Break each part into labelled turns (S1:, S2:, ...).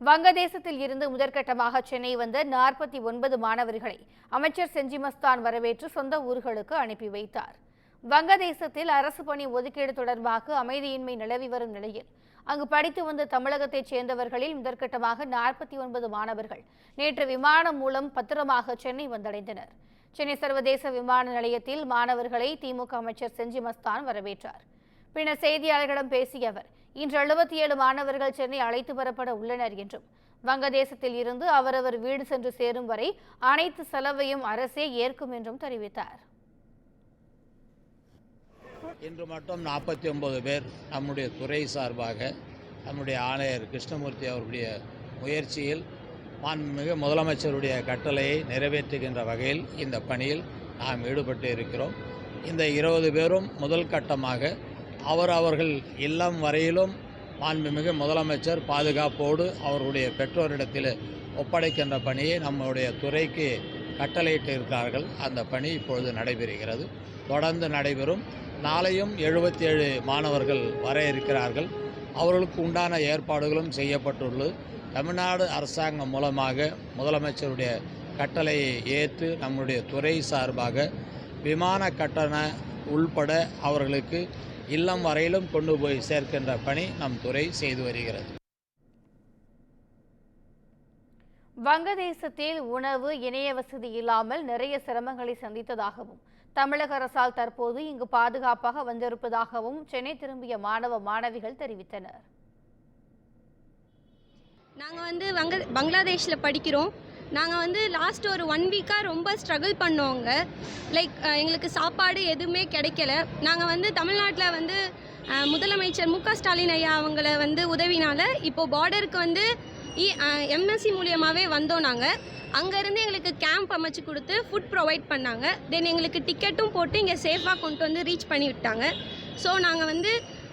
S1: வங்கதேசத்தில் இருந்து முதற்கட்டமாக சென்னை வந்த 49 மாணவர்களை அமைச்சர் செஞ்சி மஸ்தான் வரவேற்று சொந்த ஊர்களுக்கு அனுப்பி வைத்தார். வங்கதேசத்தில் அரசு பணி ஒதுக்கீடு தொடர்பாக அமைதியின்மை நிலவி வரும் நிலையில் அங்கு படித்து வந்த தமிழகத்தைச் சேர்ந்தவர்களில் முதற்கட்டமாக 49 மாணவர்கள் நேற்று விமானம் மூலம் பத்திரமாக சென்னை வந்தடைந்தனர். சென்னை சர்வதேச விமான நிலையத்தில் மாணவர்களை திமுக அமைச்சர் செஞ்சி மஸ்தான் வரவேற்றார். பின்னர் செய்தியாளர்களிடம் பேசிய அவர், இன்று 77 மாணவர்கள் சென்னை அழைத்து வரப்பட உள்ளனர் என்றும், வங்கதேசத்தில் இருந்து அவரவர் வீடு சென்று சேரும் வரை அனைத்து செலவையும் அரசே ஏற்கும் என்றும் தெரிவித்தார்.
S2: இன்று மட்டும் 49 பேர் நம்முடைய துறை சார்பாக நம்முடைய ஆணையர் கிருஷ்ணமூர்த்தி அவருடைய முயற்சியில் மாண்புமிகு முதலமைச்சருடைய கட்டளையை நிறைவேற்றுகின்ற வகையில் இந்த பணியில் நாம் ஈடுபட்டு இருக்கிறோம். இந்த 20 பேரும் முதல் கட்டமாக அவர்கள் இல்லம் வரையிலும் மாண்புமிகு முதலமைச்சர் பாதுகாப்போடு அவர்களுடைய பெற்றோரிடத்தில் ஒப்படைக்கின்ற பணியை நம்முடைய துறைக்கு கட்டளையிட்டு இருக்கிறார்கள். அந்த பணி இப்பொழுது நடைபெறுகிறது, தொடர்ந்து நடைபெறும். நாளையும் 77 மாணவர்கள் வர இருக்கிறார்கள். அவர்களுக்கு உண்டான ஏற்பாடுகளும் செய்யப்பட்டுள்ளது. தமிழ்நாடு அரசாங்கம் மூலமாக முதலமைச்சருடைய கட்டளையை ஏற்று நம்முடைய துறை சார்பாக விமான கட்டண உள்பட அவர்களுக்கு இல்லம் வரையிலும் கொண்டு போய் சேர்க்கின்ற பணி நம் துறை செய்து வருகிறது.
S1: வங்கதேசத்தில் உணவு இணைய வசதி இல்லாமல் நிறைய சிரமங்களை சந்தித்ததாகவும், தமிழக அரசால் தற்போது இங்கு பாதுகாப்பாக வந்திருப்பதாகவும் சென்னை திரும்பிய மாணவ மாணவிகள் தெரிவித்தனர்.
S3: நாங்கள் பங்களாதேஷில் படிக்கிறோம். நாங்கள் லாஸ்ட் ஒரு 1 வீக்காக ரொம்ப ஸ்ட்ரகிள் பண்ணோங்க. எங்களுக்கு சாப்பாடு எதுவுமே கிடைக்கல. நாங்கள் தமிழ்நாட்டில் முதலமைச்சர் மு க ஸ்டாலின் ஐயா அவங்கள உதவினால இப்போது பார்டருக்கு எம்எஸ்சி மூலியமாகவே வந்தோம். நாங்கள் அங்கேருந்து எங்களுக்கு கேம்ப் அமைச்சு கொடுத்து ஃபுட் ப்ரொவைட் பண்ணாங்க. தென் எங்களுக்கு டிக்கெட்டும் போட்டு இங்கே சேஃபாக கொண்டு ரீச் பண்ணி விட்டாங்க. ஸோ நாங்கள்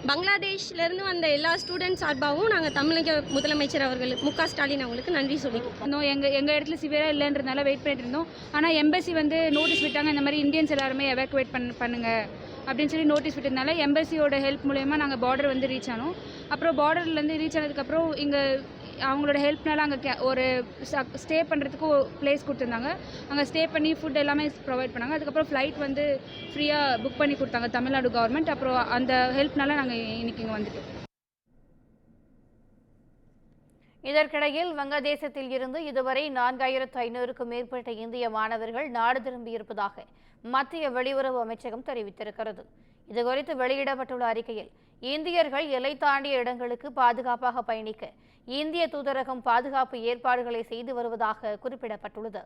S3: பங்களாதேஷ்லேருந்து வந்த எல்லா ஸ்டூடெண்ட்ஸ் சார்பாகவும் நாங்கள் தமிழக முதலமைச்சர் அவர்களுக்கு மு க ஸ்டாலின் அவங்களுக்கு நன்றி சொல்லிக்கிறோம்.
S4: எங்கள் இடத்துல சிவியராக இல்லைன்றதுனால வெயிட் பண்ணிட்டு இருந்தோம். ஆனால் எம்பசி நோட்டீஸ் விட்டாங்க, இந்த மாதிரி இந்தியன்ஸ் எல்லாருமே எவாக்குவேட் பண்ணுங்க அப்படின்னு சொல்லி நோட்டீஸ் விட்டதுனால எம்பசியோட ஹெல்ப் மூலயமா நாங்கள் பார்டர் ரீச் ஆனோம். அப்புறம் பார்டர்லேருந்து ரீச் ஆனதுக்கப்புறம் இங்கே அவங்களோட ஹெல்ப்னால அங்கே ஒரு ஸ்டே பண்ணுறதுக்கு பிளேஸ் கொடுத்துருந்தாங்க. அங்கே ஸ்டே பண்ணி ஃபுட் எல்லாமே ப்ரொவைட் பண்ணாங்க. அதுக்கப்புறம் ஃப்ளைட் ஃப்ரீயாக புக் பண்ணி கொடுத்தாங்க தமிழ்நாடு கவர்மெண்ட். அப்புறம் அந்த ஹெல்ப்னால நாங்கள் இன்னைக்கு இங்கே வந்துட்டோம்.
S1: இதற்கிடையில் வங்கதேசத்தில் இருந்து இதுவரை 4500க்கும் மேற்பட்ட இந்திய மாணவர்கள் நாடு திரும்பியிருப்பதாக மத்திய வெளியுறவு அமைச்சகம் தெரிவித்திருக்கிறது. இதுகுறித்து வெளியிடப்பட்டுள்ள அறிக்கையில், இந்தியர்கள் எல்லை தாண்டிய இடங்களுக்கு பாதுகாப்பாக பயணிக்க இந்திய தூதரகம் பாதுகாப்பு ஏற்பாடுகளை செய்து வருவதாக குறிப்பிடப்பட்டுள்ளது.